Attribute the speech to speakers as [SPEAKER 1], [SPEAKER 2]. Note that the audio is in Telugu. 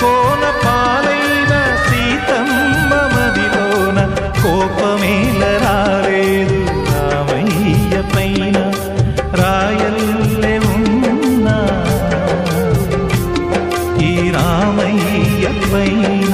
[SPEAKER 1] కోన పాలైన సీతమ్మ మదిలోన కోపమేల రాలేదు రామయ్య పైన రాయల్లే ఉన్నా ఈ రామయ్య పైన